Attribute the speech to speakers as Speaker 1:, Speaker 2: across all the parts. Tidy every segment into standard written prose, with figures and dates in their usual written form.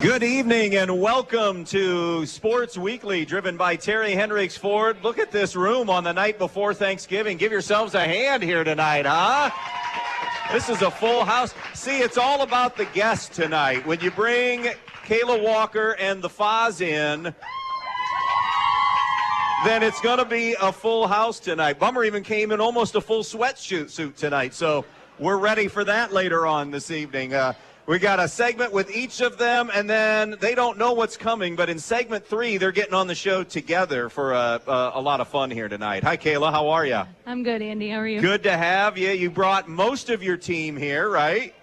Speaker 1: Good evening and welcome to Sports Weekly, driven by Terry Hendricks Ford. Look at this room on the night before Thanksgiving. Give yourselves a hand here tonight, huh? This is a full house. See, it's all about the guests tonight. When you bring Caela Walker and the Foz in, then it's going to be a full house tonight. Bummer even came in almost a full sweatsuit tonight, so we're ready for that later on this evening. We got a segment with each of them, and then they don't know what's coming, but in segment 3, they're getting on the show together for a lot of fun here tonight. Hi, Caela. How are you?
Speaker 2: I'm good, Andy. How are you?
Speaker 1: Good to have you. You brought most of your team here, right?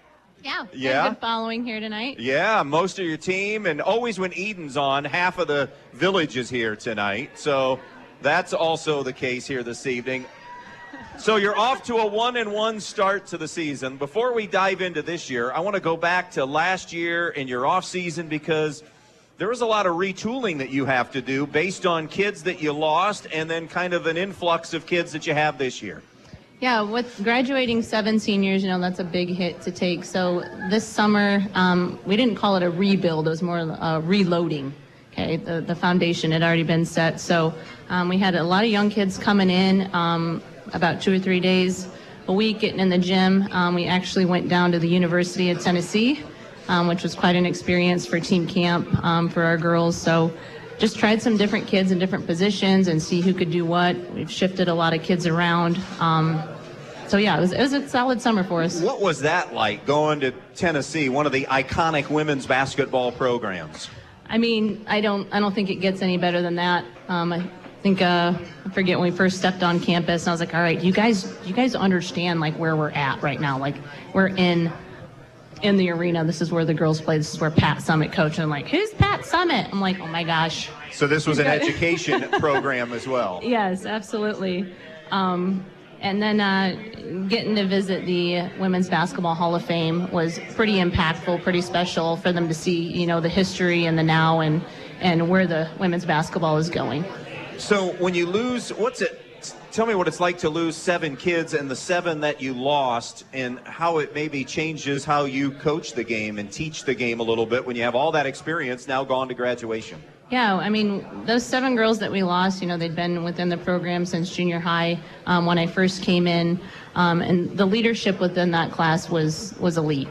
Speaker 2: Yeah. Good following here tonight.
Speaker 1: Yeah, most of your team, and always when Edon's on, half of the village is here tonight. So that's also the case here this evening. So you're off to a 1-1 start to the season. Before we dive into this year, I want to go back to last year and your off season, because there was a lot of retooling that you have to do based on kids that you lost and then kind of an influx of kids that you have this year.
Speaker 2: Yeah, with graduating 7 seniors, that's a big hit to take. So this summer, we didn't call it a rebuild. It was more reloading. Okay, the foundation had already been set. So we had a lot of young kids coming in, about 2 or 3 days a week, getting in the gym. We actually went down to the University of Tennessee, which was quite an experience for team camp for our girls. So just tried some different kids in different positions and see who could do what. We've shifted a lot of kids around. So yeah, it was a solid summer for us.
Speaker 1: What was that like, going to Tennessee, one of the iconic women's basketball programs?
Speaker 2: I mean, I don't think it gets any better than that. I forget when we first stepped on campus, and I was like, all right, you guys understand like where we're at right now. Like, we're in the arena. This is where the girls play. This is where Pat Summitt coached. And I'm like, who's Pat Summitt? I'm like, oh my gosh.
Speaker 1: So this was an education program as well.
Speaker 2: Yes, absolutely. And then getting to visit the Women's Basketball Hall of Fame was pretty impactful, pretty special for them to see, the history and the now and where the women's basketball is going.
Speaker 1: So when you lose, tell me what it's like to lose 7 kids and the 7 that you lost, and how it maybe changes how you coach the game and teach the game a little bit when you have all that experience now gone to graduation.
Speaker 2: Yeah, I mean, those 7 girls that we lost, they'd been within the program since junior high when I first came in, and the leadership within that class was elite.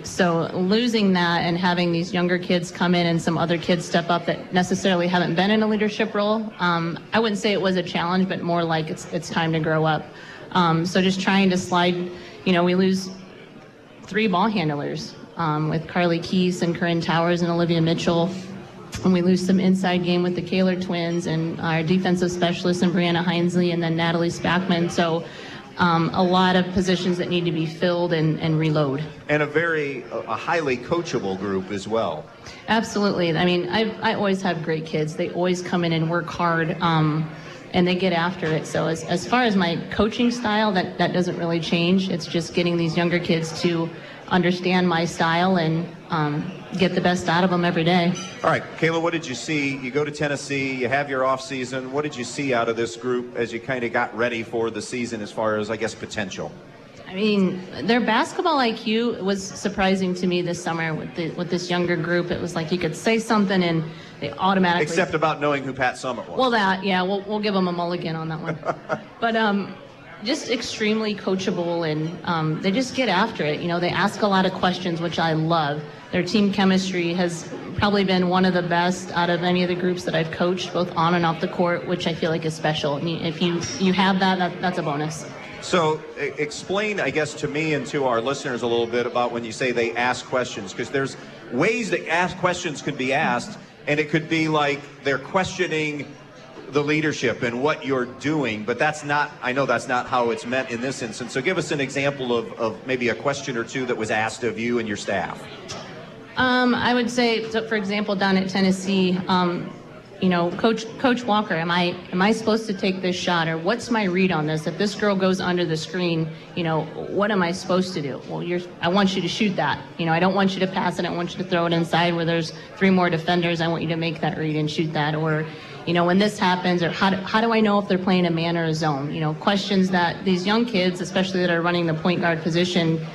Speaker 2: So losing that and having these younger kids come in and some other kids step up that necessarily haven't been in a leadership role, I wouldn't say it was a challenge, but more like it's time to grow up. So just trying to slide, we lose 3 ball handlers with Carly Keese and Corinne Towers and Olivia Mitchell. And we lose some inside game with the Kaler twins and our defensive specialists and Brianna Hinesley and then Natalie Spackman. So a lot of positions that need to be filled and reload. And
Speaker 1: a highly coachable group as well.
Speaker 2: Absolutely. I mean, I always have great kids. They always come in and work hard, and they get after it. So as far as my coaching style, that doesn't really change. It's just getting these younger kids to understand my style and get the best out of them every day.
Speaker 1: All right, Caela, what did you see? You go to Tennessee, you have your off season. What did you see out of this group as you kind of got ready for the season as far as, I guess, potential?
Speaker 2: I mean, their basketball IQ was surprising to me this summer with this younger group. It was like you could say something and they automatically...
Speaker 1: Except about knowing who Pat Summitt was.
Speaker 2: Well, we'll give them a mulligan on that one. But just extremely coachable, and they just get after it. They ask a lot of questions, which I love. Their team chemistry has probably been one of the best out of any of the groups that I've coached, both on and off the court, which I feel like is special. I mean, if you have that's a bonus.
Speaker 1: So explain, I guess, to me and to our listeners a little bit about when you say they ask questions, because there's ways that ask questions could be asked, and it could be like they're questioning the leadership and what you're doing, but I know that's not how it's meant in this instance. So give us an example of maybe a question or two that was asked of you and your staff.
Speaker 2: I would say, so for example, down at Tennessee, Coach Walker, am I supposed to take this shot, or what's my read on this? If this girl goes under the screen, what am I supposed to do? Well, I want you to shoot that. I don't want you to pass it. I want you to throw it inside where there's 3 more defenders. I want you to make that read and shoot that. Or, when this happens, or how do I know if they're playing a man or a zone? Questions that these young kids, especially that are running the point guard position,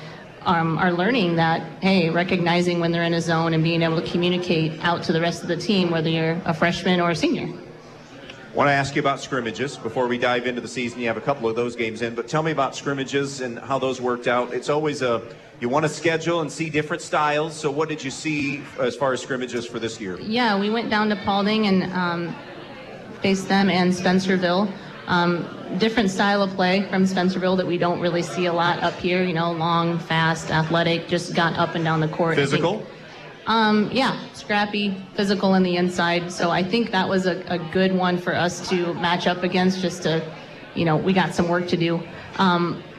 Speaker 2: are learning that, hey, recognizing when they're in a zone and being able to communicate out to the rest of the team, whether you're a freshman or a senior.
Speaker 1: I want to ask you about scrimmages before we dive into the season. You have a couple of those games in, but tell me about scrimmages and how those worked out. It's always you want to schedule and see different styles. So what did you see as far as scrimmages for this year?
Speaker 2: Yeah, we went down to Paulding and faced them and Spencerville. Different style of play from Spencerville that we don't really see a lot up here. Long, fast, athletic, just got up and down the court.
Speaker 1: Physical?
Speaker 2: Yeah, scrappy, physical in the inside. So I think that was a good one for us to match up against, just to, we got some work to do.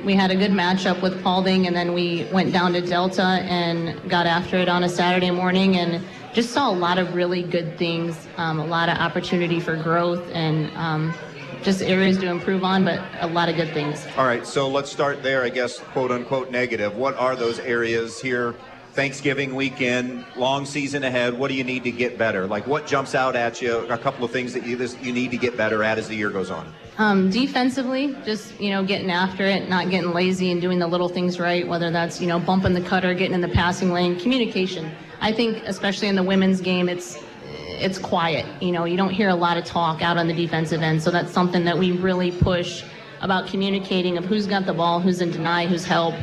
Speaker 2: We had a good matchup with Paulding, and then we went down to Delta and got after it on a Saturday morning and just saw a lot of really good things, a lot of opportunity for growth and just areas to improve on, but a lot of good things.
Speaker 1: All right, so let's start there, I guess, quote unquote negative. What are those areas here? Thanksgiving weekend, long season ahead. What do you need to get better? Like, what jumps out at you? A couple of things that you need to get better at as the year goes on.
Speaker 2: Defensively, just, getting after it, not getting lazy and doing the little things right, whether that's, bumping the cutter, getting in the passing lane, communication. I think, especially in the women's game, it's quiet. You don't hear a lot of talk out on the defensive end. So that's something that we really push about communicating of who's got the ball, who's in deny, who's help.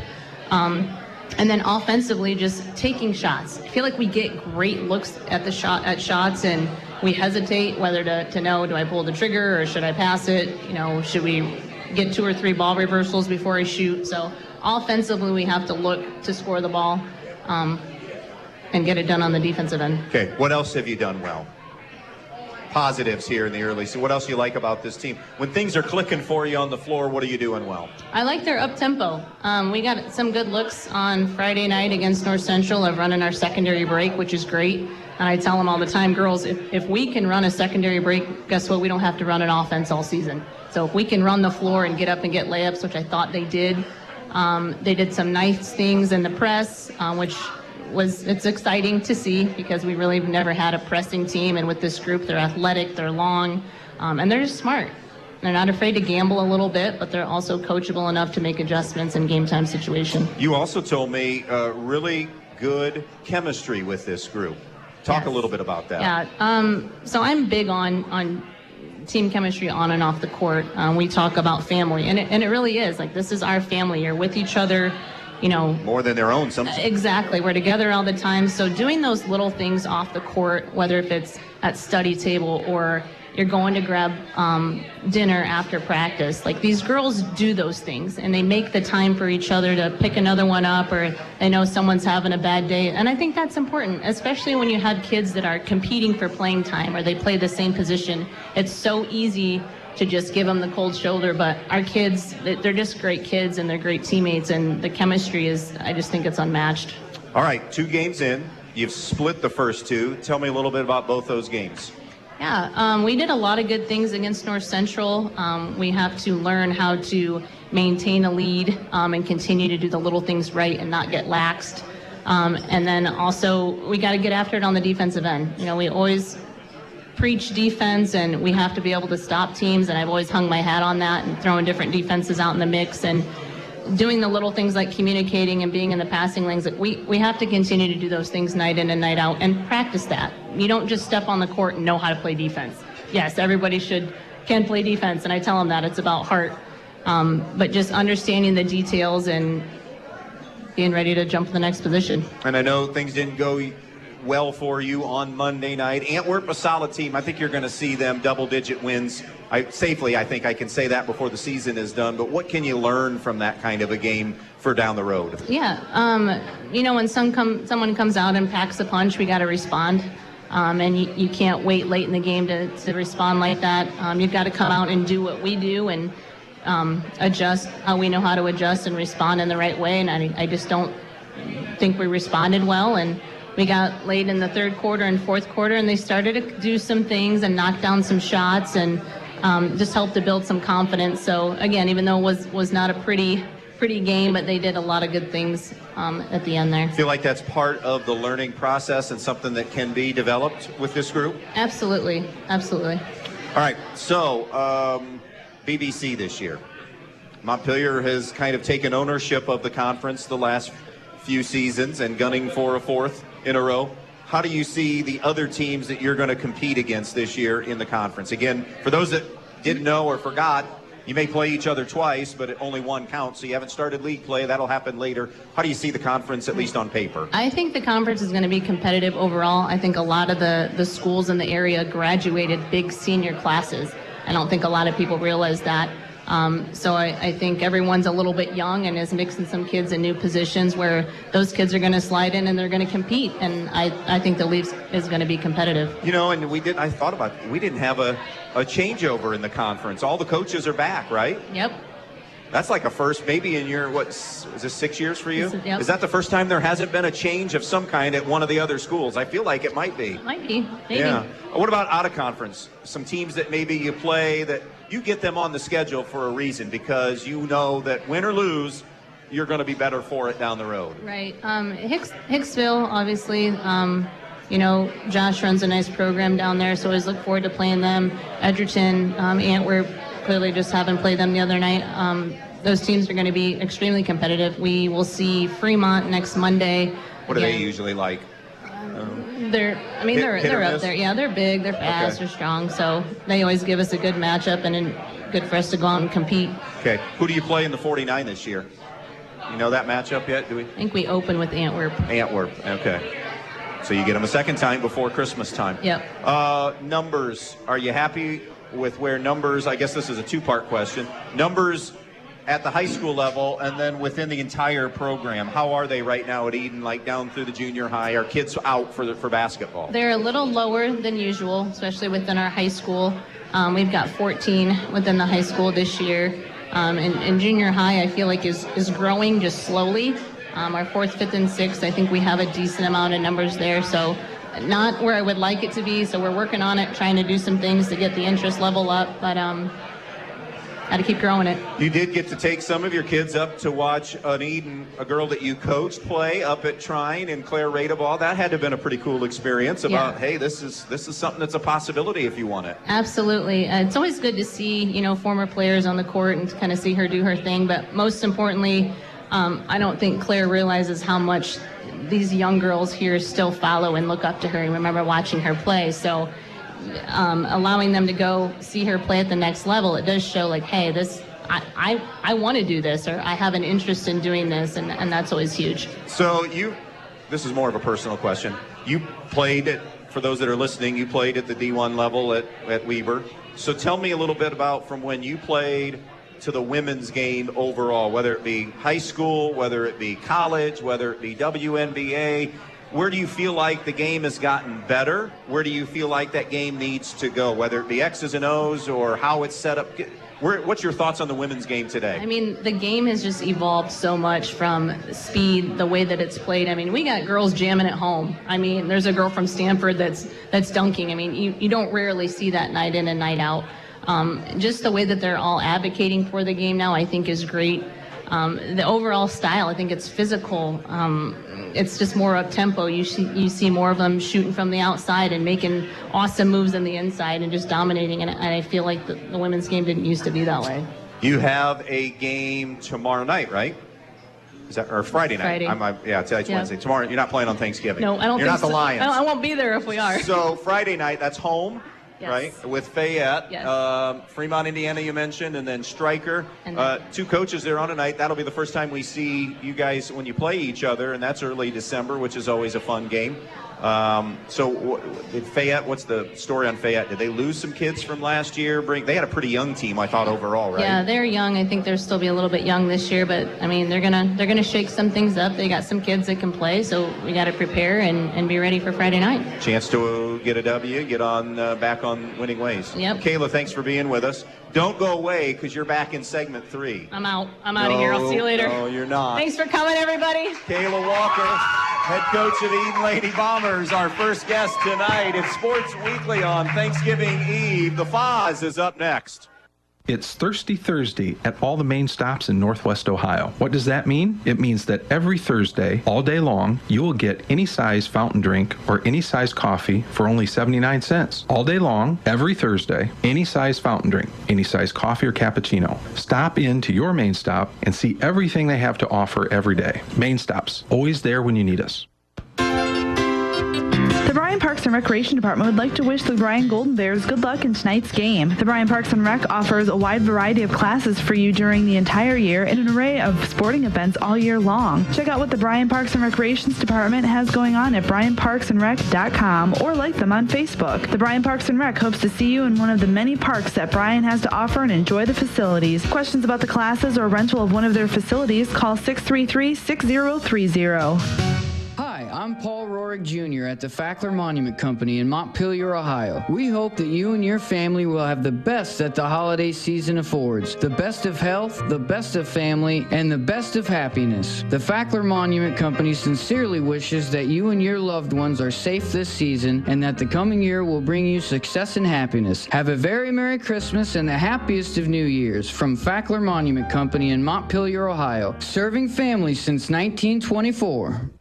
Speaker 2: And then offensively, just taking shots. I feel like we get great looks at shots, and we hesitate whether to know, do I pull the trigger or should I pass it? Should we get 2 or 3 ball reversals before I shoot? So offensively, we have to look to score the ball and get it done on the defensive end.
Speaker 1: Okay, what else have you done well? Positives here in the early season. What else do you like about this team? When things are clicking for you on the floor, what are you doing well?
Speaker 2: I like their up-tempo. We got some good looks on Friday night against North Central of running our secondary break, which is great. And I tell them all the time, girls, if we can run a secondary break, guess what? We don't have to run an offense all season. So if we can run the floor and get up and get layups, which I thought they did some nice things in the press, it's exciting to see because we really never had a pressing team, and with this group, they're athletic, they're long, and they're just smart. They're not afraid to gamble a little bit, but they're also coachable enough to make adjustments in game time situation.
Speaker 1: You also told me really good chemistry with this group. Talk a little bit about that.
Speaker 2: Yeah, so I'm big on team chemistry on and off the court. We talk about family, and it really is. Like, this is our family. You're with each other.
Speaker 1: More than their own sometimes.
Speaker 2: Exactly. We're together all the time. So doing those little things off the court, whether if it's at study table or you're going to grab dinner after practice, like, these girls do those things and they make the time for each other to pick another one up, or they know someone's having a bad day. And I think that's important, especially when you have kids that are competing for playing time or they play the same position. It's so easy to just give them the cold shoulder, but our kids, they're just great kids and they're great teammates, and the chemistry I just think it's unmatched.
Speaker 1: All right, 2 games in, you've split the first 2. Tell me a little bit about both those games.
Speaker 2: Yeah, we did a lot of good things against North Central. We have to learn how to maintain a lead and continue to do the little things right and not get laxed. And then also, we got to get after it on the defensive end. We always preach defense, and we have to be able to stop teams, and I've always hung my hat on that and throwing different defenses out in the mix and doing the little things like communicating and being in the passing lanes. We have to continue to do those things night in and night out and practice that. You don't just step on the court and know how to play defense. Yes, everybody can play defense, and I tell them that it's about heart, but just understanding the details and being ready to jump to the next position.
Speaker 1: And I know things didn't go well for you on Monday night. Antwerp, a solid team. I think you're going to see them double-digit wins. I think I can say that before the season is done. But what can you learn from that kind of a game for down the road?
Speaker 2: Yeah, when someone comes out and packs a punch, we got to respond. And you can't wait late in the game to respond like that. You've got to come out and do what we do and adjust how we know how to adjust and respond in the right way. And I just don't think we responded well. And we got late in the third quarter and fourth quarter, and they started to do some things and knock down some shots and just helped to build some confidence. So again, even though it was not a pretty game, but they did a lot of good things at the end there.
Speaker 1: Feel like that's part of the learning process and something that can be developed with this group?
Speaker 2: Absolutely. All
Speaker 1: right, so BBC this year. Montpelier has kind of taken ownership of the conference the last few seasons and gunning for a fourth in a row. How do you see the other teams that you're going to compete against this year in the conference? Again, for those that didn't know or forgot, you may play each other twice, but only one counts, so you haven't started league play. That'll happen later. How do you see the conference, at least on paper? I think the conference is going to be competitive overall. I think a lot of the schools in the area graduated big senior classes. I don't think a lot of people realize that. So I think everyone's a little bit young and is mixing some kids in new positions where those kids are going to slide in and they're going to compete. And I think the league is going to be competitive. You know, and I thought about it. We didn't have a changeover in the conference. All the coaches are back, right? Yep. That's like a first, maybe in your, is this 6 years for you? Yep. Is that the first time there hasn't been a change of some kind at one of the other schools? I feel like it might be. Might be, maybe. Yeah. What about out of conference? Some teams that maybe you play that you get them on the schedule for a reason because you know that win or lose, you're going to be better for it down the road. Right. Hicksville, obviously. You know, Josh runs a nice program down there, so I always look forward to playing them. Edgerton, Antwerp, clearly just haven't played them the other night. Those teams are going to be extremely competitive. We will see Fremont next Monday. What are they usually like? They're up there. Yeah, they're big, they're fast, they're strong. So they always give us a good matchup and good for us to go out and compete. Okay. Who do you play in the 49 this year? You know that matchup yet? Do we? I think we open with Antwerp. Antwerp. Okay. So you get them a second time before Christmas time. Yep. Numbers. Are you happy with where numbers, I guess this is a two-part question, numbers at the high school level and then within the entire program? How are they right now at Edon, like down through the junior high? Are kids out for basketball? They're a little lower than usual, especially within our high school. We've got 14 within the high school this year. And junior high, I feel like, is growing just slowly. Our 4th, 5th, and 6th, I think we have a decent amount of numbers there. So not where I would like it to be. So we're working on it, trying to do some things to get the interest level up. But got to keep growing it. You did get to take some of your kids up to watch an Edon, a girl that you coached, play up at Trine, and Claire Radeball. That had to have been a pretty cool experience about, hey, this is something that's a possibility if you want it. Absolutely. It's always good to see, you know, former players on the court and to kind of see her do her thing. But most importantly, I don't think Claire realizes how much these young girls here still follow and look up to her and remember watching her play. So allowing them to go see her play at the next level, it does show like, hey, I want to do this, or I have an interest in doing this, and that's always huge. So this is more of a personal question. You played, for those that are listening, you played at the D1 level at Weber. So tell me a little bit about from when you played to the women's game overall, whether it be high school, whether it be college, whether it be WNBA. Where do you feel like the game has gotten better? Where do you feel like that game needs to go, whether it be X's and O's or how it's set up? What's your thoughts on the women's game today? I mean, the game has just evolved so much from speed, the way that it's played. I mean, we got girls jamming at home. I mean, there's a girl from Stanford that's dunking. I mean, you don't rarely see that night in and night out. Just the way that they're all advocating for the game now, I think, is great. The overall style, I think it's physical. It's just more up-tempo. You see more of them shooting from the outside and making awesome moves on the inside and just dominating. And I feel like the women's game didn't used to be that way. You have a game tomorrow night, right? Is that, or Friday night? Friday. Tonight's Wednesday. Tomorrow, you're not playing on Thanksgiving. No, I don't think so. You're not the Lions. I won't be there if we are. So Friday night, that's home. Yes. Right, with Fayette, yes. Fremont, Indiana, you mentioned, and then Stryker. And two coaches there on tonight. That'll be the first time we see you guys when you play each other, and that's early December, which is always a fun game. So did Fayette, what's the story on Fayette? Did they lose some kids from last year? They had a pretty young team, I thought, overall, right? Yeah, they're young. I think they'll still be a little bit young this year, but I mean, they're gonna shake some things up. They got some kids that can play, so we got to prepare and be ready for Friday night. Chance to get a W, get on back on winning ways. Yep. Caela, thanks for being with us. Don't go away because you're back in segment 3. I'm out of here. I'll see you later. No, you're not. Thanks for coming, everybody. Caela Walker, head coach of the Edon Lady Bombers, our first guest tonight. It's Sports Weekly on Thanksgiving Eve. The Foz is up next.
Speaker 3: It's Thirsty Thursday at all the main stops in Northwest Ohio. What does that mean? It means that every Thursday, all day long, you will get any size fountain drink or any size coffee for only 79 cents. All day long, every Thursday, any size fountain drink, any size coffee or cappuccino. Stop in to your main stop and see everything they have to offer every day. Main stops, always there when you need us.
Speaker 4: The Bryan Parks and Recreation Department would like to wish the Bryan Golden Bears good luck in tonight's game. The Bryan Parks and Rec offers a wide variety of classes for you during the entire year and an array of sporting events all year long. Check out what the Bryan Parks and Recreations Department has going on at bryanparksandrec.com or like them on Facebook. The Bryan Parks and Rec hopes to see you in one of the many parks that Bryan has to offer and enjoy the facilities. Questions about the classes or rental of one of their facilities, call 633-6030.
Speaker 5: Hi, I'm Paul Rorick Jr. at the Fackler Monument Company in Montpelier, Ohio. We hope that you and your family will have the best that the holiday season affords. The best of health, the best of family, and the best of happiness. The Fackler Monument Company sincerely wishes that you and your loved ones are safe this season and that the coming year will bring you success and happiness. Have a very Merry Christmas and the happiest of New Years from Fackler Monument Company in Montpelier, Ohio. Serving families since 1924.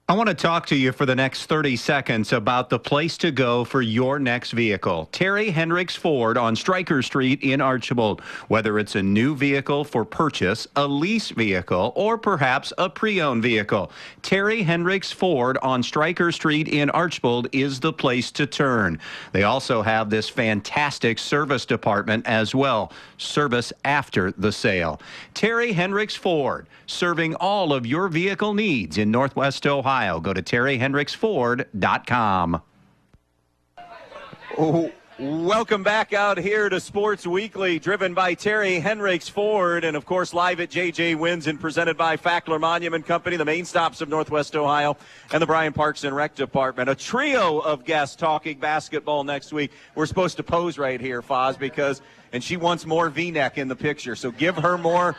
Speaker 6: I want to talk to you for the next 30 seconds about the place to go for your next vehicle. Terry Hendricks Ford on Stryker Street in Archibald. Whether it's a new vehicle for purchase, a lease vehicle, or perhaps a pre-owned vehicle, Terry Hendricks Ford on Stryker Street in Archibald is the place to turn. They also have this fantastic service department as well. Service after the sale. Terry Hendricks Ford, serving all of your vehicle needs in Northwest Ohio. Go to terryhendricksford.com.
Speaker 1: Welcome back out here to Sports Weekly, driven by Terry Hendricks Ford, and of course live at JJ Winn's and presented by Fackler Monument Company, the main stops of Northwest Ohio, and the Bryan Parks and Rec Department. A trio of guests talking basketball next week. We're supposed to pose right here, Foz, and she wants more V-neck in the picture, so give her more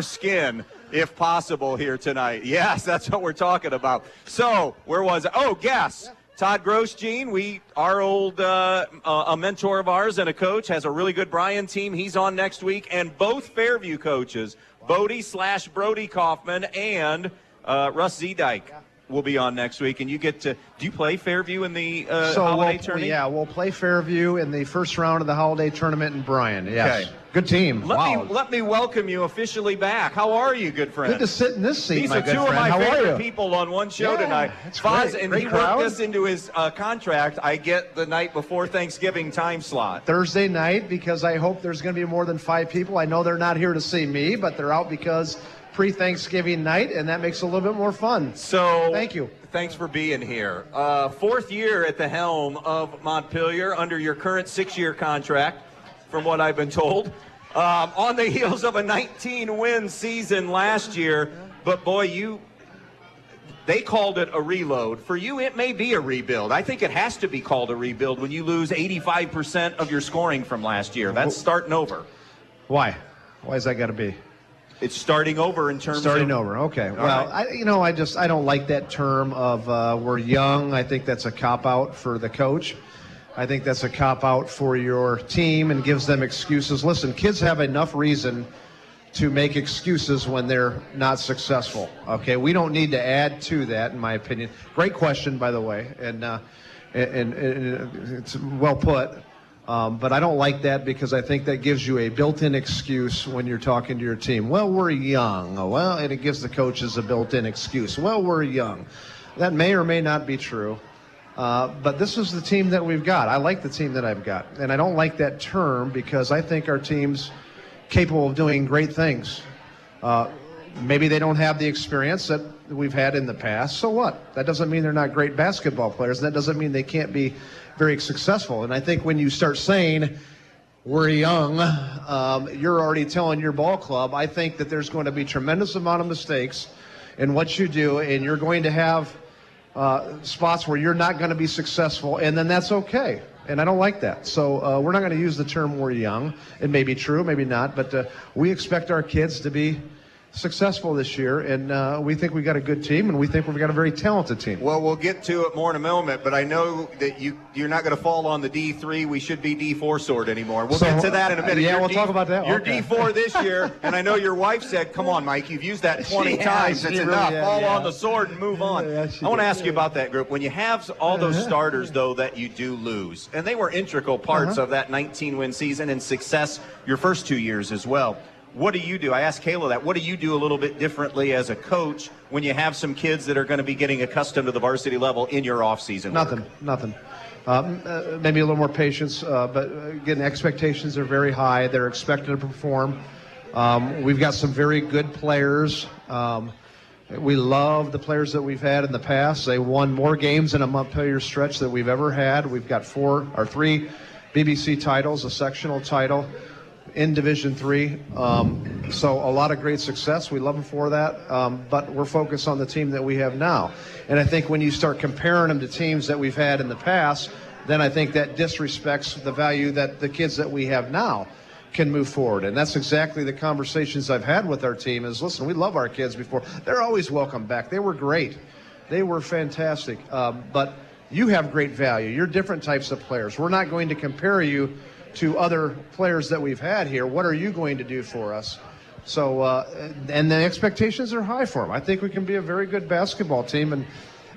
Speaker 1: skin if possible here tonight. Yes, that's what we're talking about. So, where was it? Oh, guess. Todd Grosjean, our old a mentor of ours and a coach, has a really good Bryan team. He's on next week. And both Fairview coaches, Bodie/Brody Kaufman and Russ Zedike, will be on next week. And you get to, do you play Fairview in the holiday tournament?
Speaker 7: Yeah, we'll play Fairview in the first round of the holiday tournament in Bryan. Yes. Okay. Good team.
Speaker 1: Let me welcome you officially back. How are you, good friend?
Speaker 7: Good to sit in this seat,
Speaker 1: These
Speaker 7: my
Speaker 1: are
Speaker 7: good
Speaker 1: two
Speaker 7: friend.
Speaker 1: of my
Speaker 7: How
Speaker 1: favorite people on one show tonight.
Speaker 7: That's
Speaker 1: Foz,
Speaker 7: great.
Speaker 1: and
Speaker 7: Great
Speaker 1: he
Speaker 7: crowd.
Speaker 1: worked this into his contract. I get the night before Thanksgiving time slot.
Speaker 7: Thursday night, because I hope there's going to be more than 5 people. I know they're not here to see me, but they're out because pre-Thanksgiving night, and that makes it a little bit more fun.
Speaker 1: So
Speaker 7: thank you.
Speaker 1: Thanks for being here. 4th year at the helm of Montpelier under your current 6-year contract, from what I've been told. On the heels of a 19-win season last year, but boy, they called it a reload. For you, it may be a rebuild. I think it has to be called a rebuild when you lose 85% of your scoring from last year. That's starting over.
Speaker 7: Why? Why is that got to be?
Speaker 1: It's starting over in terms of...
Speaker 7: Starting over, okay. Well, right. I don't like that term of we're young. I think that's a cop-out for the coach. I think that's a cop-out for your team and gives them excuses. Listen, kids have enough reason to make excuses when they're not successful, okay? We don't need to add to that, in my opinion. Great question, by the way, and it's well put. But I don't like that because I think that gives you a built-in excuse when you're talking to your team. Well, we're young. Well, and it gives the coaches a built-in excuse. Well, we're young. That may or may not be true. But this is the team that we've got. I like the team that I've got. And I don't like that term because I think our team's capable of doing great things. Maybe they don't have the experience that we've had in the past. So what? That doesn't mean they're not great basketball players. That doesn't mean they can't be very successful. And I think when you start saying we're young, you're already telling your ball club, I think that there's going to be tremendous amount of mistakes in what you do, and you're going to have spots where you're not going to be successful, and then that's okay. And I don't like that. So we're not going to use the term we're young. It may be true, maybe not, but we expect our kids to be successful this year, and we think we got a good team, and we think we've got a very talented team.
Speaker 1: Well, we'll get to it more in a moment, but I know that you're not going to fall on the D3, we should be D4 sword anymore. We'll get to that in a minute.
Speaker 7: Yeah, we'll talk about that.
Speaker 1: You're
Speaker 7: Okay.
Speaker 1: D4 this year, and I know your wife said, come on, Mike, you've used that 20 times. It's enough. Fall on the sword and move on.
Speaker 7: Yeah,
Speaker 1: I want to ask you about that group. When you have all those starters, though, that you do lose, and they were integral parts of that 19-win season and success your first 2 years as well. What do you do? I asked Caela that. What do you do a little bit differently as a coach when you have some kids that are going to be getting accustomed to the varsity level in your off-season work?
Speaker 7: Nothing. Maybe a little more patience, but again, expectations are very high. They're expected to perform. We've got some very good players. We love the players that we've had in the past. They won more games in a Montpelier stretch than we've ever had. We've got 3 BBC titles, a sectional title in Division III. So a lot of great success. We love them for that. But we're focused on the team that we have now. And I think when you start comparing them to teams that we've had in the past, then I think that disrespects the value that the kids that we have now can move forward. And that's exactly the conversations I've had with our team is, listen, we love our kids before. They're always welcome back. They were great. They were fantastic. But you have great value. You're different types of players. We're not going to compare you to other players that we've had here. What are you going to do for us? So, and the expectations are high for them. I think we can be a very good basketball team. And,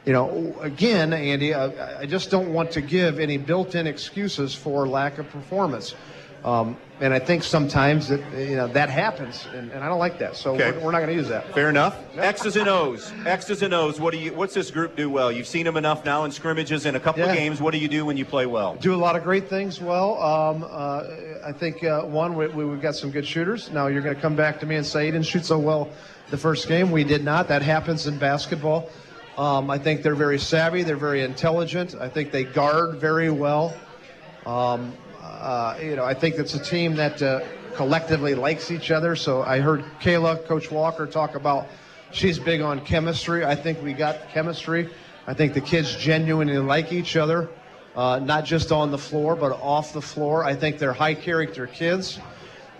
Speaker 7: you know, again, Andy, I just don't want to give any built-in excuses for lack of performance. And I think sometimes that, that happens, and I don't like that. So we're not going to use that.
Speaker 1: Fair enough. X's and O's. X's and O's. What's this group do well? You've seen them enough now in scrimmages and a couple of games. What do you do when you play well?
Speaker 7: Do a lot of great things well. I think, we've got some good shooters. Now you're going to come back to me and say, you didn't shoot so well the first game. We did not. That happens in basketball. I think they're very savvy. They're very intelligent. I think they guard very well. I think it's a team that collectively likes each other. So I heard Caela, Coach Walker, talk about she's big on chemistry. I think we got chemistry. I think the kids genuinely like each other, not just on the floor, but off the floor. I think they're high-character kids.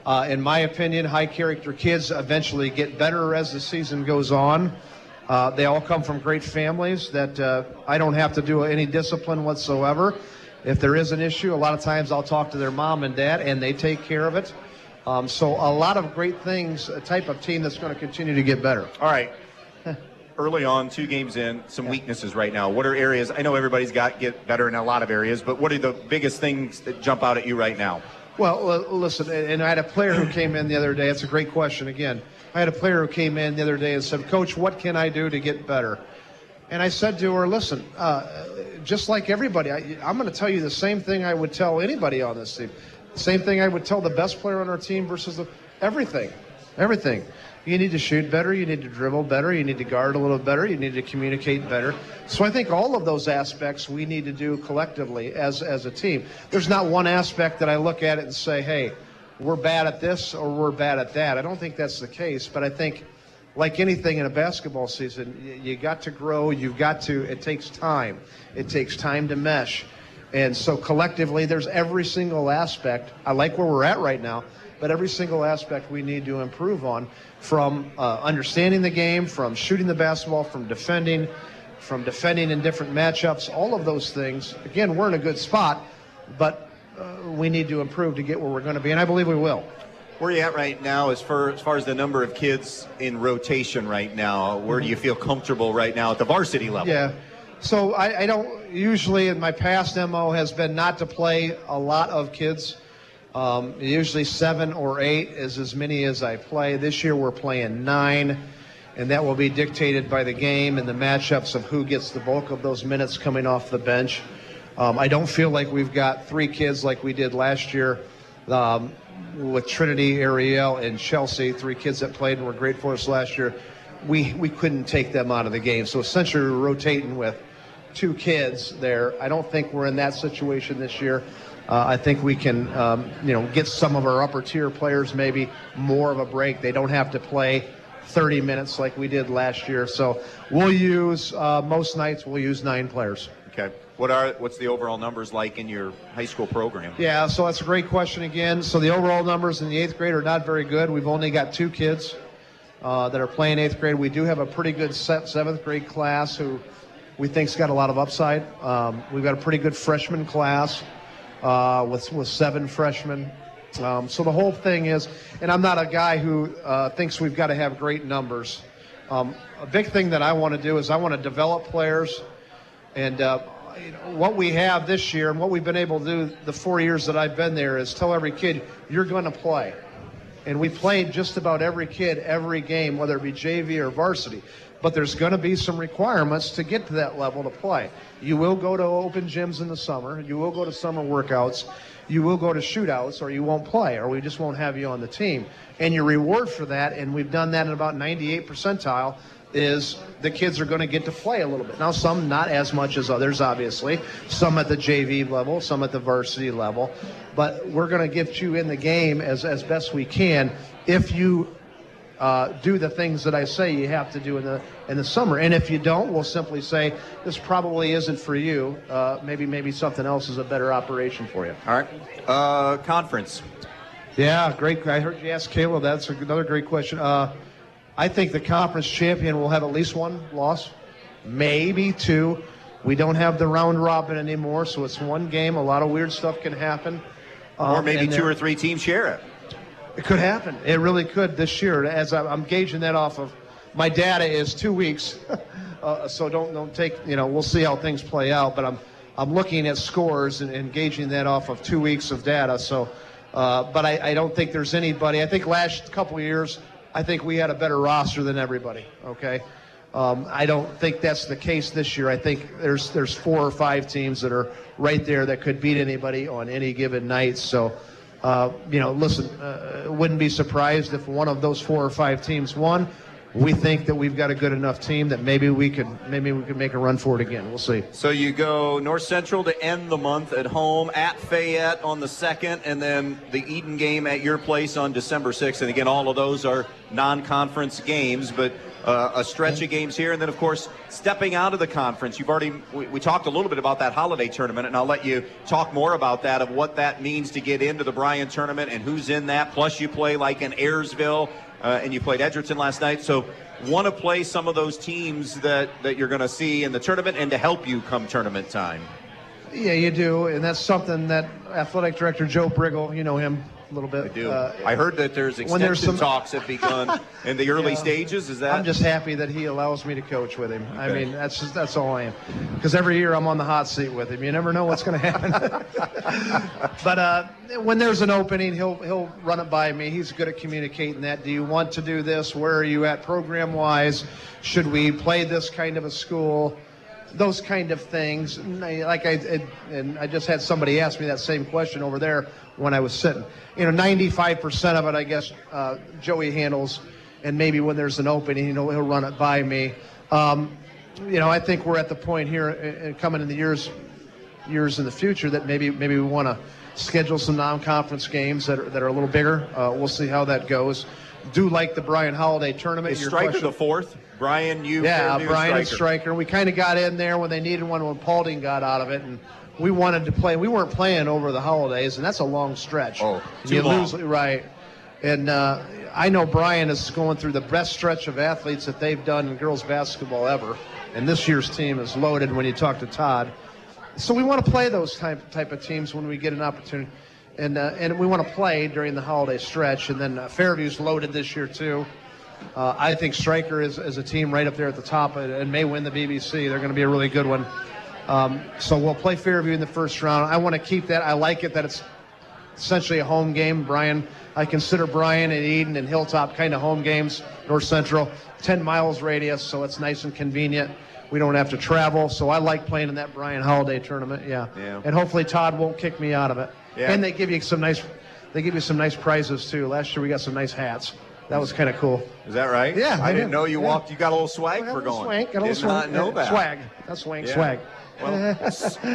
Speaker 7: In my opinion, high-character kids eventually get better as the season goes on. They all come from great families that I don't have to do any discipline whatsoever. If there is an issue, a lot of times I'll talk to their mom and dad, and they take care of it. So a lot of great things, a type of team that's going to continue to get better.
Speaker 1: All right. Early on, 2 games in, some weaknesses right now. What are areas? I know everybody's get better in a lot of areas, but what are the biggest things that jump out at you right now?
Speaker 7: Well, listen, and I had a player who came in the other day. It's a great question again. I had a player who came in the other day and said, Coach, what can I do to get better? And I said to her, listen, just like everybody, I'm going to tell you the same thing I would tell anybody on this team. The same thing I would tell the best player on our team versus everything. You need to shoot better. You need to dribble better. You need to guard a little better. You need to communicate better. So I think all of those aspects we need to do collectively as a team. There's not one aspect that I look at it and say, hey, we're bad at this or we're bad at that. I don't think that's the case, but I think like anything in a basketball season, you got to grow. It takes time. It takes time to mesh. And so collectively, there's every single aspect. I like where we're at right now, but every single aspect we need to improve on, from understanding the game, from shooting the basketball, from defending in different matchups, all of those things. Again, we're in a good spot, but we need to improve to get where we're going to be, and I believe we will.
Speaker 1: Where are you at right now as far as the number of kids in rotation right now? Where do you feel comfortable right now at the varsity level?
Speaker 7: Yeah. So I don't usually, in my past MO has been not to play a lot of kids. Usually 7 or 8 is as many as I play. This year we're playing 9, and that will be dictated by the game and the matchups of who gets the bulk of those minutes coming off the bench. I don't feel like we've got 3 kids like we did last year. With Trinity, Ariel, and Chelsea, 3 kids that played and were great for us last year, we couldn't take them out of the game. So essentially we're rotating with 2 kids there. I don't think we're in that situation this year. I think we can, get some of our upper tier players maybe more of a break. They don't have to play 30 minutes like we did last year. So we'll use, most nights we'll use 9 players.
Speaker 1: Okay. What's the overall numbers like in your high school program?
Speaker 7: Yeah, so that's a great question again. So the overall numbers in the 8th grade are not very good. We've only got 2 kids. that are playing 8th grade. We do have a pretty good 7th grade class who we think's got a lot of upside. We've got a pretty good freshman class with 7 freshmen. So the whole thing is, and I'm not a guy who thinks we've got to have great numbers. A big thing that I want to do is I want to develop players, and what we have this year and what we've been able to do the 4 years that I've been there is tell every kid, you're going to play. And we played just about every kid every game, whether it be JV or varsity. But there's going to be some requirements to get to that level to play. You will go to open gyms in the summer. You will go to summer workouts. You will go to shootouts, or you won't play, or we just won't have you on the team. And your reward for that, and we've done that in about 98 percentile, is the kids are going to get to play a little bit. Now, some not as much as others, obviously. Some at the JV level, some at the varsity level. But we're going to get you in the game as best we can if you do the things that I say you have to do in the summer. And if you don't, we'll simply say, this probably isn't for you. Maybe something else is a better operation for you.
Speaker 1: All right. Conference.
Speaker 7: Yeah, great. I heard you ask Caela. That's another great question. I think the conference champion will have at least 1 loss, maybe 2. We don't have the round robin anymore, so it's 1 game. A lot of weird stuff can happen.
Speaker 1: Or maybe 2 or 3 teams share it.
Speaker 7: It could happen. It really could this year. As I'm gauging that off of my data is 2 weeks, so don't take. We'll see how things play out. But I'm looking at scores and gauging that off of 2 weeks of data. So, but I don't think there's anybody. I think last couple of years, I think we had a better roster than everybody. Okay. I don't think that's the case this year. I think there's 4 or 5 teams that are right there that could beat anybody on any given night. So, listen, wouldn't be surprised if one of those 4 or 5 teams won. We think that we've got a good enough team that maybe we could make a run for it again. We'll see.
Speaker 1: So you go North Central to end the month at home, at Fayette on the 2nd, and then the Edon game at your place on December 6th. And again, all of those are non-conference games, but a stretch of games here. And then, of course, stepping out of the conference, we talked a little bit about that holiday tournament, and I'll let you talk more about that, of what that means to get into the Bryan tournament and who's in that. Plus, you play like in Ayersville, and you played Edgerton last night. So want to play some of those teams that you're going to see in the tournament and to help you come tournament time.
Speaker 7: Yeah, you do, and that's something that Athletic Director Joe Brigle, you know him a little bit.
Speaker 1: I do. I heard that there's extension talks have begun in the early stages. Is that?
Speaker 7: I'm just happy that he allows me to coach with him. Okay. I mean, that's all I am. Because every year I'm on the hot seat with him. You never know what's going to happen. But when there's an opening, he'll run it by me. He's good at communicating that. Do you want to do this? Where are you at program-wise? Should we play this kind of a school? Those kind of things. And I just had somebody ask me that same question over there when I was sitting. 95% of it, I guess, Joey handles, and maybe when there's an opening, he'll run it by me. I think we're at the point here, coming in the years in the future, that maybe we want to schedule some non-conference games that are a little bigger. We'll see how that goes. Do like the Bryan Holiday tournament.
Speaker 1: Is Stryker the 4th? Brian,
Speaker 7: Brian and Stryker. We kind of got in there when they needed one when Paulding got out of it, and we wanted to play. We weren't playing over the holidays, and that's a long stretch.
Speaker 1: Oh, too long.
Speaker 7: Right. And I know Brian is going through the best stretch of athletes that they've done in girls basketball ever, and this year's team is loaded when you talk to Todd. So we want to play those type of teams when we get an opportunity. And we want to play during the holiday stretch. And then Fairview's loaded this year, too. I think Stryker is a team right up there at the top and may win the BBC. They're going to be a really good one. So we'll play Fairview in the first round. I want to keep that. I like it that it's essentially a home game. Bryan, I consider Bryan and Edon and Hilltop kind of home games. North Central, 10 miles radius, so it's nice and convenient. We don't have to travel. So I like playing in that Bryan Holiday tournament. Yeah. And hopefully Todd won't kick me out of it. Yeah. And they give you some nice prizes too. Last year we got some nice hats. That was kind of cool.
Speaker 1: Is that right?
Speaker 7: Yeah.
Speaker 1: I didn't know you walked. You got a little swag for going.
Speaker 7: Got a little
Speaker 1: swag. Did not know that.
Speaker 7: Swag. That's swag. Swag.
Speaker 1: Well,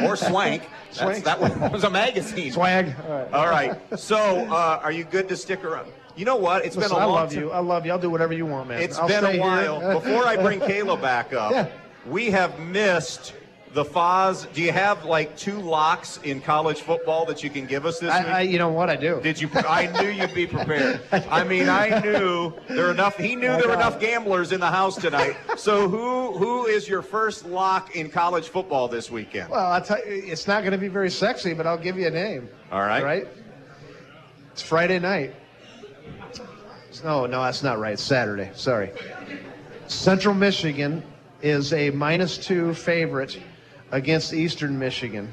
Speaker 1: or swank. That was a magazine.
Speaker 7: Swag.
Speaker 1: All right. So, are you good to stick around? You know what? It's been a long time.
Speaker 7: I love you. I'll do whatever you want, man.
Speaker 1: It's been a while. Before I bring Caela back up, we have missed the Foz, do you have like 2 locks in college football that you can give us this week?
Speaker 7: You know what, I do.
Speaker 1: Did you? I knew you'd be prepared. I mean, I knew there were enough. He knew there were enough gamblers in the house tonight. So who is your first lock in college football this weekend?
Speaker 7: Well, I'll tell you, it's not going to be very sexy, but I'll give you a name.
Speaker 1: All right.
Speaker 7: All right? It's Friday night. No, that's not right. It's Saturday. Sorry. Central Michigan is a -2 favorite against Eastern Michigan.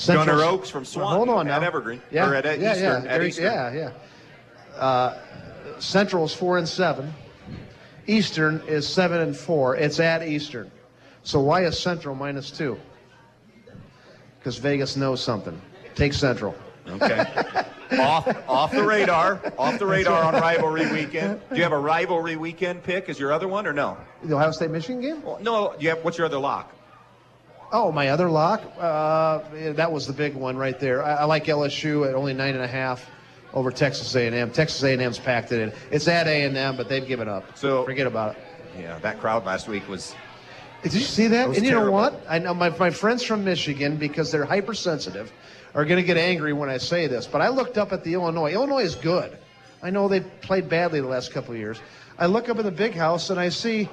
Speaker 1: Gunner Oaks from Swan.
Speaker 7: Hold on now.
Speaker 1: At Evergreen.
Speaker 7: Yeah,
Speaker 1: Or at Eastern.
Speaker 7: yeah.
Speaker 1: At Eastern.
Speaker 7: Yeah. Central's 4-7. Eastern is 7-4. It's at Eastern. So why is Central -2? Because Vegas knows something. Take Central.
Speaker 1: Okay. off the radar. Off the radar on rivalry weekend. Do you have a rivalry weekend pick as your other one or no?
Speaker 7: The Ohio State-Michigan game?
Speaker 1: Well, no. What's your other lock?
Speaker 7: Oh, my other lock? That was the big one right there. I like LSU at only 9.5 over Texas A&M. Texas A&M's packed it in. It's at A&M, but they've given up.
Speaker 1: So
Speaker 7: forget about it.
Speaker 1: Yeah, that crowd last week was.
Speaker 7: Did you see that? And you
Speaker 1: terrible.
Speaker 7: know what? I know my friends from Michigan, because they're hypersensitive, are going to get angry when I say this. But I looked up at the Illinois. Illinois is good. I know they've played badly the last couple of years. I look up in the big house and I see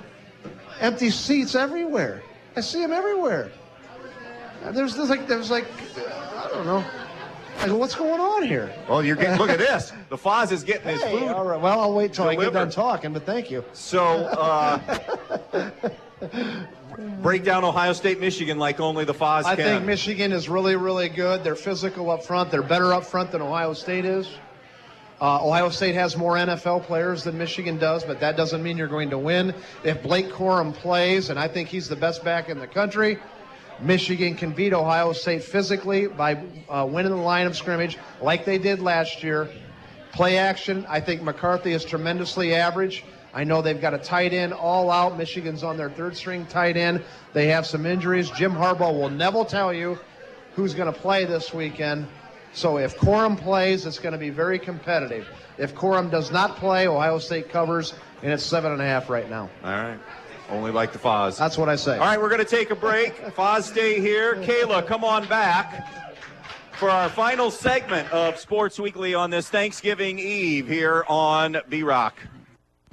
Speaker 7: empty seats everywhere. I see them everywhere. There's like I don't know. I go, what's going on here?
Speaker 1: Well, you're getting. Look at this. The Foz is getting his
Speaker 7: Hey,
Speaker 1: food.
Speaker 7: all right. Well, I'll wait till I get done
Speaker 1: delivered.
Speaker 7: talking. But thank you.
Speaker 1: So, break down Ohio State, Michigan like only the Foz
Speaker 7: I
Speaker 1: can.
Speaker 7: think Michigan is really, really good. They're physical up front. They're better up front than Ohio State is. Ohio State has more NFL players than Michigan does, but that doesn't mean you're going to win. If Blake Corum plays, and I think he's the best back in the country, Michigan can beat Ohio State physically by winning the line of scrimmage like they did last year. Play action, I think McCarthy is tremendously average. I know they've got a tight end all out. Michigan's on their third-string tight end. They have some injuries. Jim Harbaugh will never tell you who's going to play this weekend. So if Corum plays, it's going to be very competitive. If Corum does not play, Ohio State covers, and it's 7.5 right now.
Speaker 1: All right. Only like the Foz.
Speaker 7: That's what I say.
Speaker 1: All right, we're going to take a break. Foz, stay here. Caela, come on back for our final segment of Sports Weekly on this Thanksgiving Eve here on B-Rock.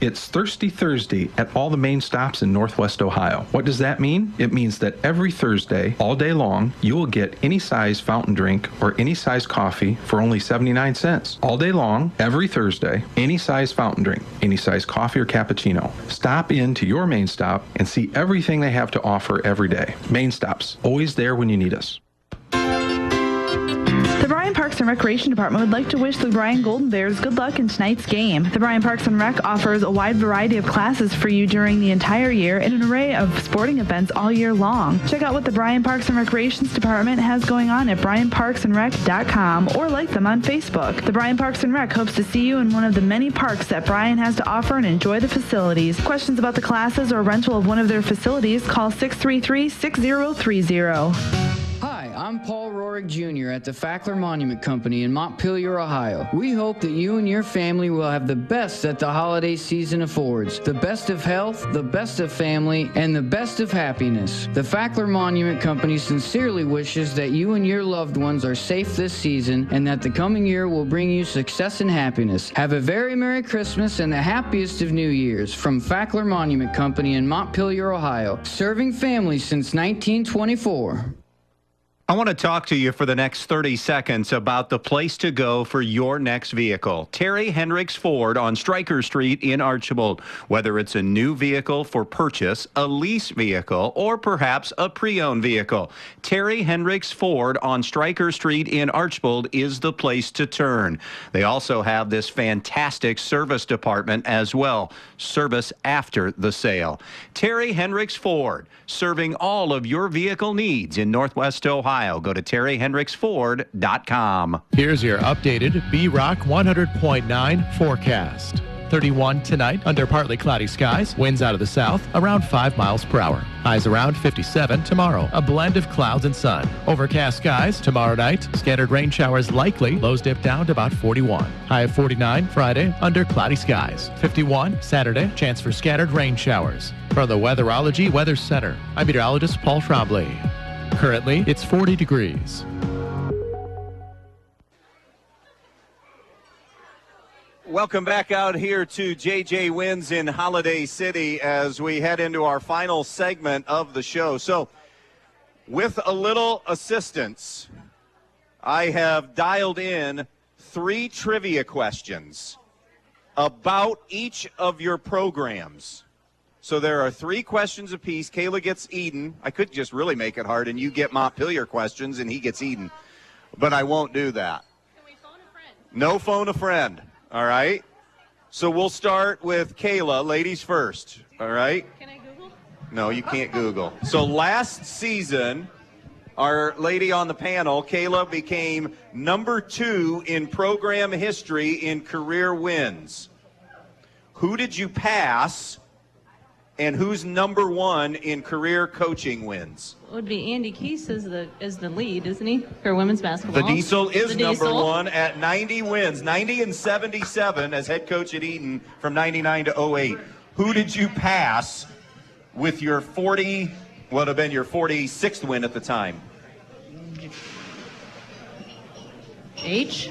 Speaker 3: It's Thirsty Thursday at all the main stops in Northwest Ohio. What does that mean? It means that every Thursday, all day long, you will get any size fountain drink or any size coffee for only 79 cents. All day long, every Thursday, any size fountain drink, any size coffee or cappuccino. Stop in to your main stop and see everything they have to offer every day. Main stops, always there when you need us.
Speaker 4: The Bryan Parks and Recreation Department would like to wish the Bryan Golden Bears good luck in tonight's game. The Bryan Parks and Rec offers a wide variety of classes for you during the entire year and an array of sporting events all year long. Check out what the Bryan Parks and Recreations Department has going on at bryanparksandrec.com or like them on Facebook. The Bryan Parks and Rec hopes to see you in one of the many parks that Bryan has to offer and enjoy the facilities. Questions about the classes or rental of one of their facilities, call 633-6030.
Speaker 5: Hi, I'm Paul Rohrig Jr. at the Fackler Monument Company in Montpelier, Ohio. We hope that you and your family will have the best that the holiday season affords. The best of health, the best of family, and the best of happiness. The Fackler Monument Company sincerely wishes that you and your loved ones are safe this season and that the coming year will bring you success and happiness. Have a very Merry Christmas and the happiest of New Years from Fackler Monument Company in Montpelier, Ohio. Serving families since 1924.
Speaker 6: I want to talk to you for the next 30 seconds about the place to go for your next vehicle. Terry Hendricks Ford on Stryker Street in Archibald. Whether it's a new vehicle for purchase, a lease vehicle, or perhaps a pre-owned vehicle, Terry Hendricks Ford on Stryker Street in Archibald is the place to turn. They also have this fantastic service department as well. Service after the sale. Terry Hendricks Ford, serving all of your vehicle needs in Northwest Ohio. Go to terryhendricksford.com.
Speaker 8: Here's your updated B-Rock 100.9 forecast. 31 tonight under partly cloudy skies. Winds out of the south around 5 miles per hour. Highs around 57 tomorrow. A blend of clouds and sun. Overcast skies tomorrow night. Scattered rain showers likely. Lows dip down to about 41. High of 49 Friday under cloudy skies. 51 Saturday. Chance for scattered rain showers. From the Weatherology Weather Center, I'm meteorologist Paul Trombley. Currently, it's 40 degrees.
Speaker 1: Welcome back out here to JJ Winn's in Holiday City as we head into our final segment of the show. So, with a little assistance, I have dialed in 3 trivia questions about each of your programs. So there are 3 questions apiece. Caela gets Edon. I could just really make it hard, and you get Montpelier questions, and he gets Edon. But I won't do that.
Speaker 2: Can we phone a friend?
Speaker 1: No phone a friend. All right? So we'll start with Caela, ladies first. All right?
Speaker 2: Can I Google?
Speaker 1: No, you can't Google. So last season, our lady on the panel, Caela, became number 2 in program history in career wins. Who did you pass, and who's number 1 in career coaching wins?
Speaker 2: It would be Andy Keese is the lead, isn't he, for women's basketball?
Speaker 1: The Diesel is
Speaker 2: The
Speaker 1: number
Speaker 2: Diesel.
Speaker 1: 1 at 90 wins, 90 and 77 as head coach at Edon from 99 to 08. Who did you pass with your 40, what would have been your 46th win at the time?
Speaker 2: H?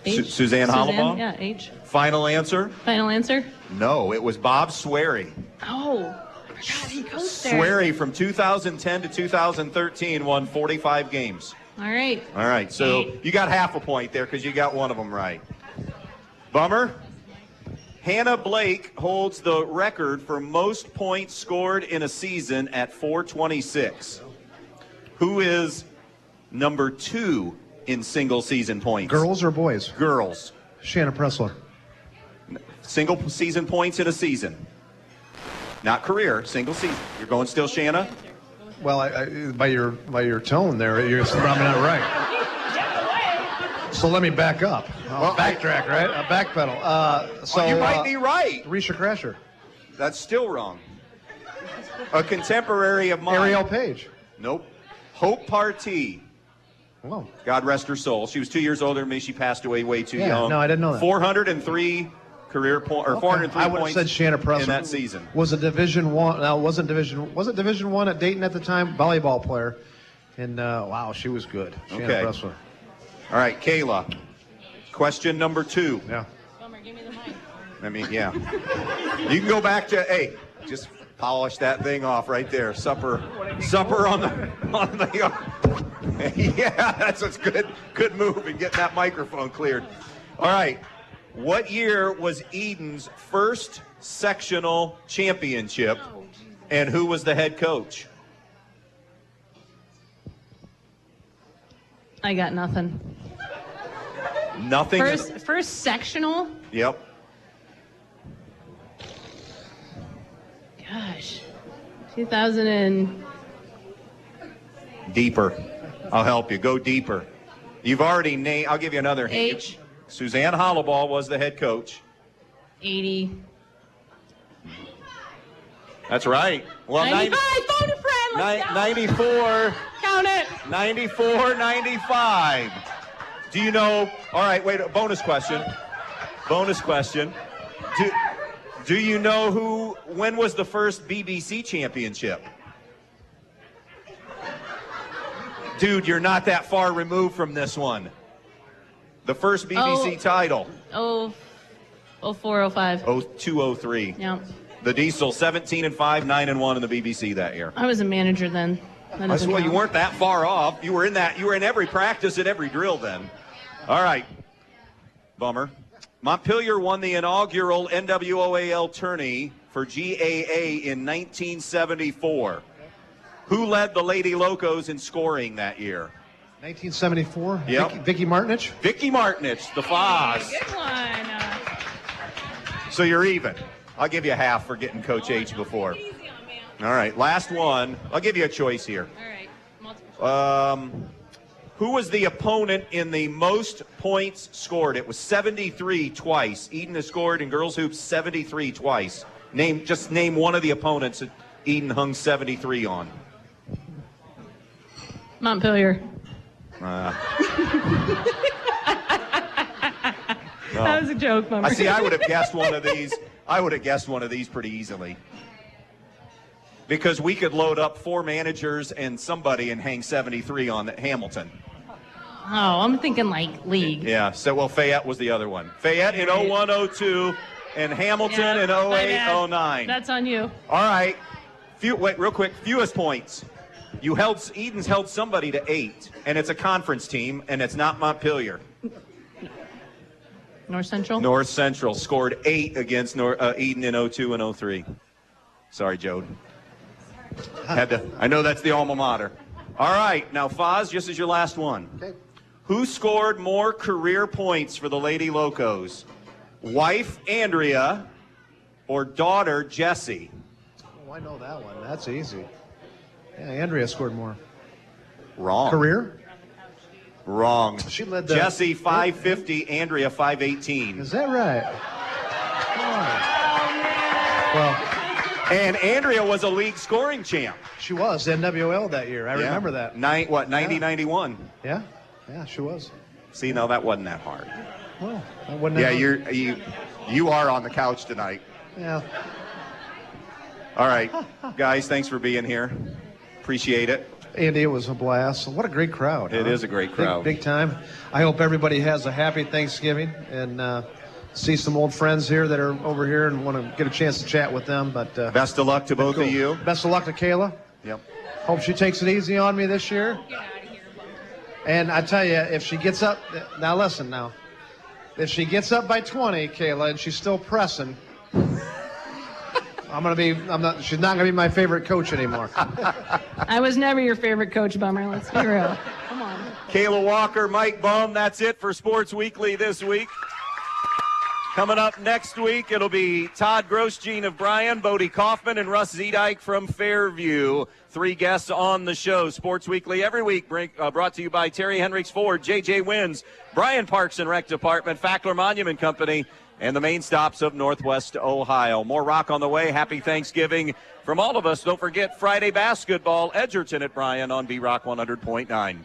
Speaker 1: Suzanne Hollaball?
Speaker 2: Yeah, H.
Speaker 1: Final answer?
Speaker 2: Final answer?
Speaker 1: No, it was Bob Swery.
Speaker 2: Oh, I forgot he coached there.
Speaker 1: Swery from 2010 to 2013 won 45 games.
Speaker 2: All right.
Speaker 1: All right, so you got half a point there because you got one of them right. Bummer. Hannah Blake holds the record for most points scored in a season at 426. Who is number 2 in single season points?
Speaker 7: Girls or boys?
Speaker 1: Girls.
Speaker 7: Shanna Pressler.
Speaker 1: Single season points in a season. Not career, single season. You're going still, Shanna?
Speaker 7: Well, by your tone there, you're probably not right. So let me back up. Backtrack, right? Backpedal. So
Speaker 1: you might be right.
Speaker 7: Risha Crasher.
Speaker 1: That's still wrong. A contemporary of mine.
Speaker 7: Ariel Page.
Speaker 1: Nope. Hope Partee.
Speaker 7: Whoa.
Speaker 1: God rest her soul. She was 2 years older than me. She passed away way too young.
Speaker 7: No, I didn't know that.
Speaker 1: 403 career point, or 403
Speaker 7: I would have
Speaker 1: points
Speaker 7: said Shanna Pressler
Speaker 1: in that season.
Speaker 7: Was a Division One. Now, was it Division One at Dayton at the time? Volleyball player, and wow, she was good. Shanna
Speaker 1: Okay.
Speaker 7: Pressler.
Speaker 1: All right, Caela. Question number 2.
Speaker 7: Yeah.
Speaker 2: Bummer, give me the mic.
Speaker 1: I mean, yeah. You can go back to, hey, just polish that thing off right there. Supper on the yeah, that's a good move in getting that microphone cleared. All right. What year was Edon's first sectional championship, and who was the head coach?
Speaker 2: I got nothing.
Speaker 1: Nothing.
Speaker 2: First sectional?
Speaker 1: Yep.
Speaker 2: Gosh. 2000 and...
Speaker 1: Deeper. I'll help you. Go deeper. You've already named. I'll give you another hint.
Speaker 2: H.
Speaker 1: Suzanne Hollaball was the head coach.
Speaker 2: 80.
Speaker 1: That's right. Well,
Speaker 2: 95. Phone a friend. Let's go.
Speaker 1: 94.
Speaker 2: Count it.
Speaker 1: 94, 95. Do you know? All right, wait. A bonus question. Bonus question. Do you know when was the first BBC championship? Dude, you're not that far removed from this one. The first BBC title.
Speaker 2: 0405.
Speaker 1: 0203.
Speaker 2: Yeah.
Speaker 1: The Diesel 17-5, 9-1 in the BBC that year.
Speaker 2: I was a manager then. That doesn't
Speaker 1: Well, you
Speaker 2: count.
Speaker 1: weren't that far off. You were in every practice and every drill then. All right. Bummer. Montpelier won the inaugural NWOAL tourney for GAA in 1974. Who led the Lady Locos in scoring that year?
Speaker 7: 1974.
Speaker 1: Yep.
Speaker 7: Vicky Martinich.
Speaker 1: Vicky Martinich, the Foz.
Speaker 2: Good one.
Speaker 1: So you're even. I'll give you a half for getting Coach H before. All right, last one. I'll give you a choice here.
Speaker 2: All right. Multiple.
Speaker 1: Who was the opponent in the most points scored? It was 73 twice. Edon has scored in girls hoops 73 twice. Just name one of the opponents that Edon hung 73 on.
Speaker 2: Montpelier. That was a joke, Bummer.
Speaker 1: I see. I would have guessed one of these. I would have guessed one of these pretty easily. Because we could load up 4 managers and somebody and hang 73 on Hamilton.
Speaker 2: Oh, I'm thinking like league.
Speaker 1: Yeah, so well, Fayette was the other one. Fayette in 01-02 and Hamilton in 08-09.
Speaker 2: That's on you.
Speaker 1: All right. Wait, real quick. Fewest points. Eden's held somebody to 8, and it's a conference team, and it's not Montpelier.
Speaker 2: North Central?
Speaker 1: North Central scored 8 against Edon in 02 and 03. Sorry, Jode. I know that's the alma mater. All right, now Foz, just as your last one.
Speaker 7: Okay.
Speaker 1: Who scored more career points for the Lady Locos? Wife Andrea or daughter Jessie?
Speaker 7: Oh, I know that one. That's easy. Yeah, Andrea scored more.
Speaker 1: Wrong.
Speaker 7: Career?
Speaker 1: Wrong.
Speaker 7: She led the...
Speaker 1: Jessie 550, Andrea 518.
Speaker 7: Is that right? Oh. Well...
Speaker 1: And Andrea was a league scoring champ.
Speaker 7: She was NWL that year. I remember that.
Speaker 1: 90-91.
Speaker 7: Yeah, she was.
Speaker 1: See, no, that wasn't that hard.
Speaker 7: Well, that wasn't
Speaker 1: Yeah,
Speaker 7: that
Speaker 1: you are on the couch tonight.
Speaker 7: Yeah.
Speaker 1: All right, guys, thanks for being here. Appreciate it.
Speaker 7: Andy, it was a blast. What a great crowd.
Speaker 1: It is a great crowd.
Speaker 7: Big time. I hope everybody has a happy Thanksgiving and see some old friends here that are over here and want to get a chance to chat with them. But
Speaker 1: best of luck to both of you.
Speaker 7: Best of luck to Caela.
Speaker 1: Yep.
Speaker 7: Hope she takes it easy on me this year. Get out of here, Bumb. And I tell you, if she gets up, now listen now, if she gets up by 20, Caela, and she's still pressing, she's not gonna be my favorite coach anymore.
Speaker 2: I was never your favorite coach, Bummer. Let's be real. Come on.
Speaker 1: Caela Walker, Mike Bumb, that's it for Sports Weekly this week. Coming up next week, it'll be Todd Grosjean of Bryan, Bodie Kaufman, and Russ Zedike from Fairview. 3 guests on the show. Sports Weekly every week, brought to you by Terry Hendricks Ford, JJ Wins, Bryan Parks and Rec Department, Fackler Monument Company, and the main stops of Northwest Ohio. More rock on the way. Happy Thanksgiving from all of us. Don't forget Friday basketball, Edgerton at Bryan on B-Rock 100.9.